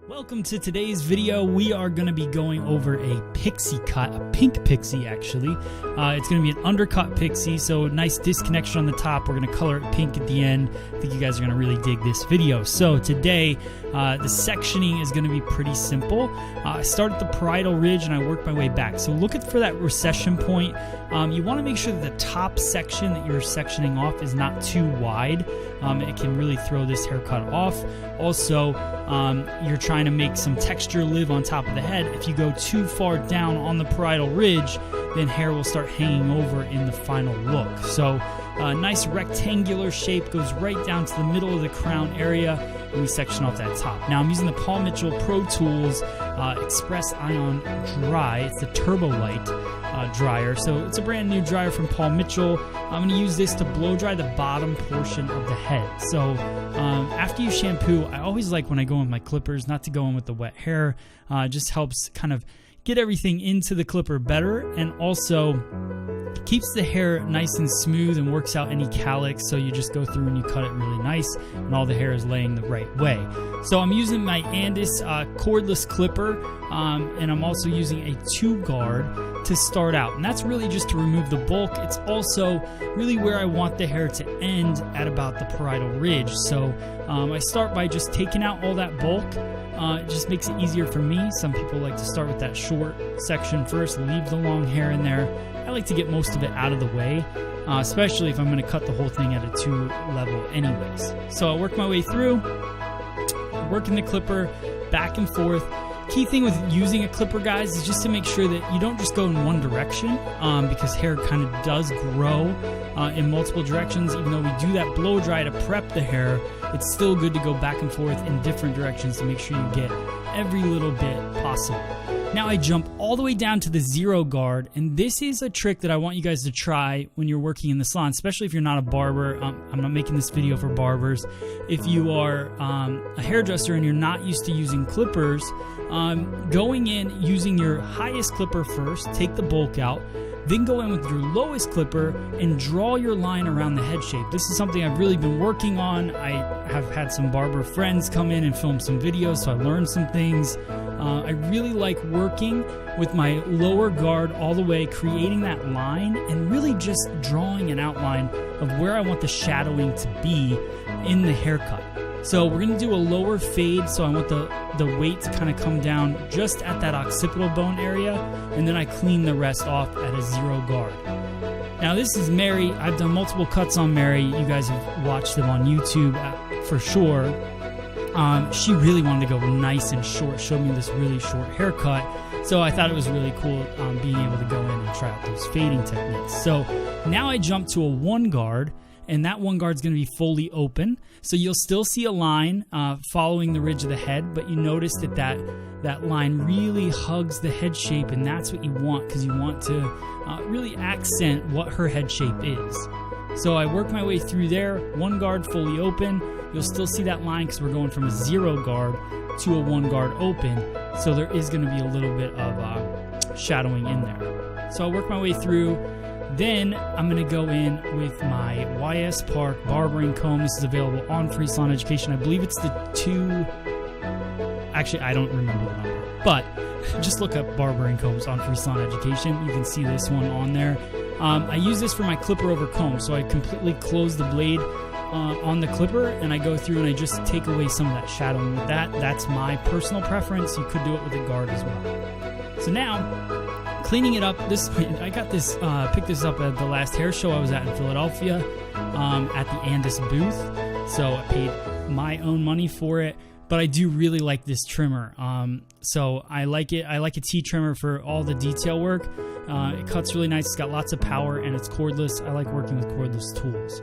Welcome to today's video. We are going to be going over a pixie cut, a pink pixie actually. It's going to be an undercut pixie, so nice disconnection on the top. We're going to color it pink at the end. I think you guys are going to really dig this video. So today, the sectioning is going to be pretty simple. I start at the parietal ridge and I work my way back. So look for that recession point. You want to make sure that the top section that you're sectioning off is not too wide. It can really throw this haircut off. Also, you're trying to make some texture live on top of the head. If you go too far down on the parietal ridge, then hair will start hanging over in the final look. So a nice rectangular shape goes right down to the middle of the crown area, and we section off that top. Now I'm using the Paul Mitchell Pro Tools Express Ion Dry. It's the Turbo Light dryer. So it's a brand new dryer from Paul Mitchell. I'm going to use this to blow dry the bottom portion of the head. So after you shampoo, I always like when I go in with my clippers not to go in with the wet hair. It just helps kind of get everything into the clipper better, and also keeps the hair nice and smooth and works out any calyx. So you just go through and you cut it really nice and all the hair is laying the right way. So I'm using my Andis cordless clipper, and I'm also using a 2-guard to start out, and that's really just to remove the bulk. It's also really where I want the hair to end at about the parietal ridge. So I start by just taking out all that bulk. It just makes it easier for me. Some people like to start with that short section first, leave the long hair in there. I like to get most of it out of the way, especially if I'm going to cut the whole thing at a 2 level anyways. So I work my way through, working the clipper back and forth. Key thing with using a clipper, guys, is just to make sure that you don't just go in one direction, because hair kind of does grow in multiple directions. Even though we do that blow dry to prep the hair, it's still good to go back and forth in different directions to make sure you get every little bit possible. Now I jump all the way down to the 0-guard, and this is a trick that I want you guys to try when you're working in the salon, especially if you're not a barber. I'm not making this video for barbers. If you are a hairdresser and you're not used to using clippers, going in using your highest clipper first, take the bulk out, then go in with your lowest clipper and draw your line around the head shape. This is something I've really been working on. I have had some barber friends come in and film some videos, so I learned some things. I really like working with my lower guard all the way, creating that line and really just drawing an outline of where I want the shadowing to be in the haircut. So we're going to do a lower fade, so I want the weight to kind of come down just at that occipital bone area, and then I clean the rest off at a 0-guard. Now this is Mary. I've done multiple cuts on Mary. You guys have watched them on YouTube for sure. She really wanted to go nice and short, showed me this really short haircut, so I thought it was really cool being able to go in and try out those fading techniques. So now I jump to a 1-guard, and that 1-guard is going to be fully open. So you'll still see a line following the ridge of the head, but you notice that line really hugs the head shape, and that's what you want, because you want to really accent what her head shape is. So I work my way through there, 1-guard fully open. You'll still see that line because we're going from a 0-guard to a 1-guard open. So there is going to be a little bit of shadowing in there. So I work my way through. Then I'm going to go in with my YS Park barbering comb. This is available on Free Salon Education. I believe it's the 2... Actually, I don't remember the number. But just look up barbering combs on Free Salon Education. You can see this one on there. I use this for my clipper over comb. So I completely close the blade on the clipper, and I go through and I just take away some of that shadowing with that. That's my personal preference. You could do it with a guard as well. So now, cleaning it up. I got this, picked this up at the last hair show I was at in Philadelphia, at the Andis booth. So I paid my own money for it, but I do really like this trimmer. So I like it. I like a T-trimmer for all the detail work. It cuts really nice. It's got lots of power, and it's cordless. I like working with cordless tools.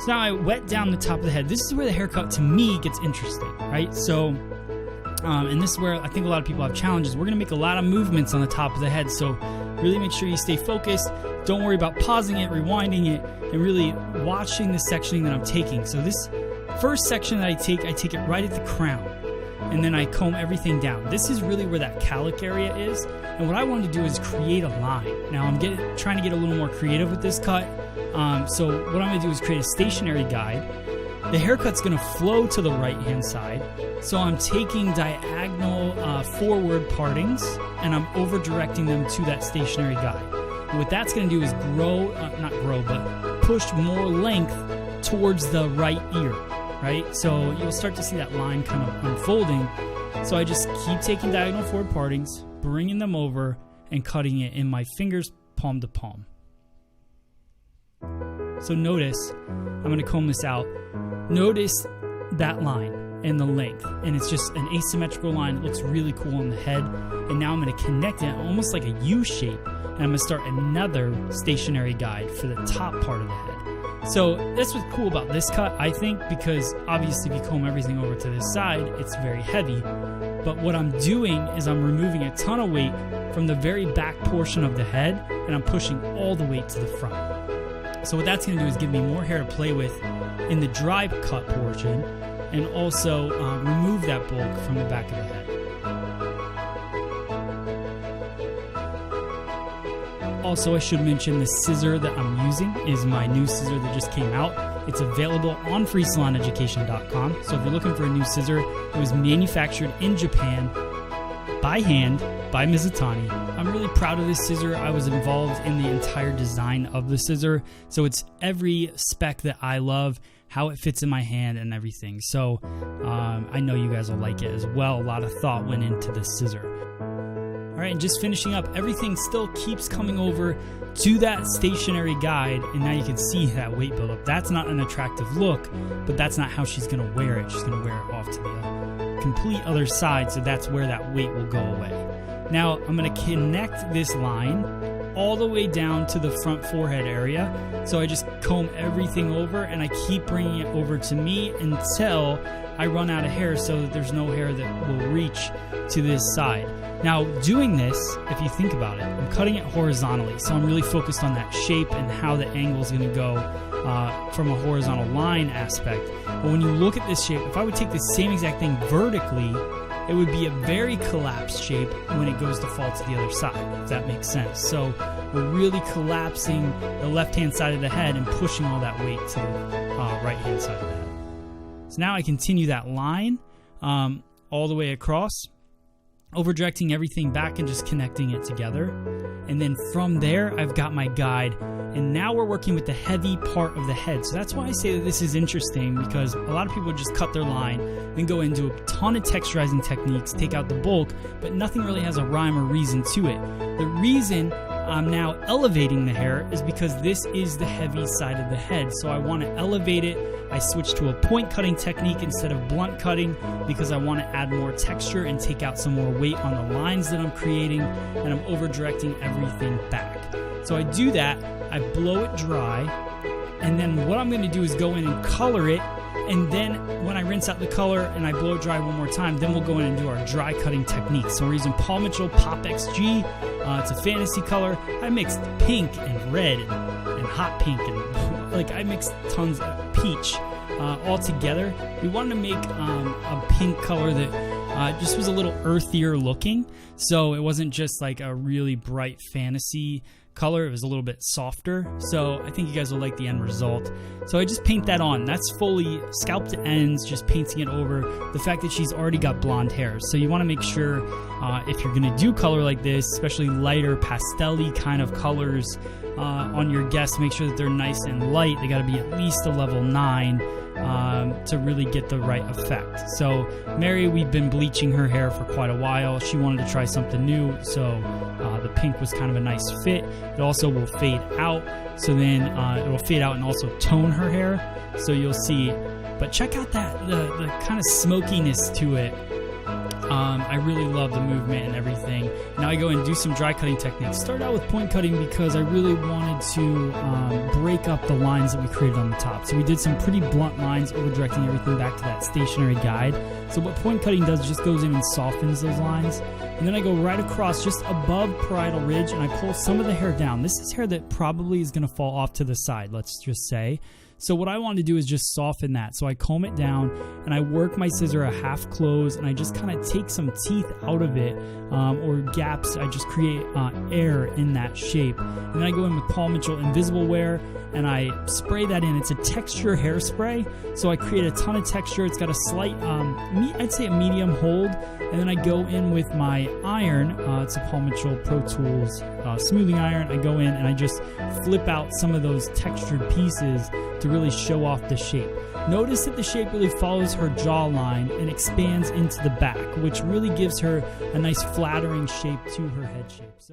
So now I wet down the top of the head. This is where the haircut, to me, gets interesting, right? So, and this is where I think a lot of people have challenges. We're going to make a lot of movements on the top of the head, so really make sure you stay focused. Don't worry about pausing it, rewinding it, and really watching the sectioning that I'm taking. So this first section that I take it right at the crown, and then I comb everything down. This is really where that calic area is, and what I wanted to do is create a line. Now I'm trying to get a little more creative with this cut. So what I'm going to do is create a stationary guide, the haircut's going to flow to the right hand side. So I'm taking diagonal forward partings and I'm over directing them to that stationary guide. And what that's going to do is push more length towards the right ear, right? So you'll start to see that line kind of unfolding. So I just keep taking diagonal forward partings, bringing them over, and cutting it in my fingers palm to palm. So notice, I'm going to comb this out. Notice that line and the length, and it's just an asymmetrical line. It looks really cool on the head. And now I'm going to connect it almost like a U shape, and I'm going to start another stationary guide for the top part of the head. So that's what's cool about this cut, I think, because obviously if you comb everything over to this side, it's very heavy. But what I'm doing is I'm removing a ton of weight from the very back portion of the head, and I'm pushing all the weight to the front. So what that's going to do is give me more hair to play with in the dry cut portion, and also remove that bulk from the back of the head. Also, I should mention the scissor that I'm using is my new scissor that just came out. It's available on freesaloneducation.com. So if you're looking for a new scissor, it was manufactured in Japan by hand by Mizutani. I'm really proud of this scissor. I was involved in the entire design of the scissor. So it's every spec that I love, how it fits in my hand and everything. So I know you guys will like it as well. A lot of thought went into this scissor. All right, and just finishing up, everything still keeps coming over to that stationary guide, and now you can see that weight buildup. That's not an attractive look, but that's not how she's going to wear it. She's going to wear it off to the complete other side, so that's where that weight will go away. Now, I'm going to connect this line all the way down to the front forehead area. So I just comb everything over, and I keep bringing it over to me until I run out of hair, so that there's no hair that will reach to this side. Now, doing this, if you think about it, I'm cutting it horizontally, so I'm really focused on that shape and how the angle is going to go from a horizontal line aspect. But when you look at this shape, if I would take the same exact thing vertically, it would be a very collapsed shape when it goes to fall to the other side, if that makes sense. So we're really collapsing the left-hand side of the head and pushing all that weight to the right-hand side of the head. So now I continue that line all the way across, over directing everything back and just connecting it together. And then from there, I've got my guide. And now we're working with the heavy part of the head. So that's why I say that this is interesting, because a lot of people just cut their line, then go into a ton of texturizing techniques, take out the bulk, but nothing really has a rhyme or reason to it. The reason I'm now elevating the hair is because this is the heavy side of the head. So I want to elevate it. I switched to a point cutting technique instead of blunt cutting because I want to add more texture and take out some more weight on the lines that I'm creating, and I'm over directing everything back. So I do that, I blow it dry, and then what I'm going to do is go in and color it, and then when I rinse out the color and I blow it dry one more time, then we'll go in and do our dry cutting technique. So we're using Paul Mitchell Pop XG. It's a fantasy color. I mixed pink and red and hot pink, and like I mixed tons of peach all together. We wanted to make a pink color that just was a little earthier looking, so it wasn't just like a really bright fantasy color. It was a little bit softer, so I think you guys will like the end result. So I just paint that on. That's fully scalp to ends, just painting it over the fact that she's already got blonde hair. So you want to make sure if you're going to do color like this, especially lighter pastel-y kind of colors on your guests, make sure that they're nice and light. They got to be at least a level 9 to really get the right effect. So Mary, we've been bleaching her hair for quite a while. She wanted to try something new, so the pink was kind of a nice fit. It also will fade out, so then it will fade out and also tone her hair, so you'll see. But check out that the kind of smokiness to it. I really love the movement and everything. Now I go and do some dry cutting techniques. Start out with point cutting because I really wanted to break up the lines that we created on the top. So we did some pretty blunt lines, over directing everything back to that stationary guide. So what point cutting does is just goes in and softens those lines. And then I go right across just above parietal ridge and I pull some of the hair down. This is hair that probably is going to fall off to the side, let's just say. So what I want to do is just soften that. So I comb it down and I work my scissor a half close, and I just kind of take some teeth out of it, or gaps. I just create air in that shape. And then I go in with Paul Mitchell Invisible Wear and I spray that in. It's a texture hairspray, so I create a ton of texture. It's got a slight, I'd say a medium hold. And then I go in with my iron. It's a Paul Mitchell Pro Tools smoothing iron. I go in and I just flip out some of those textured pieces to really show off the shape. Notice that the shape really follows her jawline and expands into the back, which really gives her a nice flattering shape to her head shape. So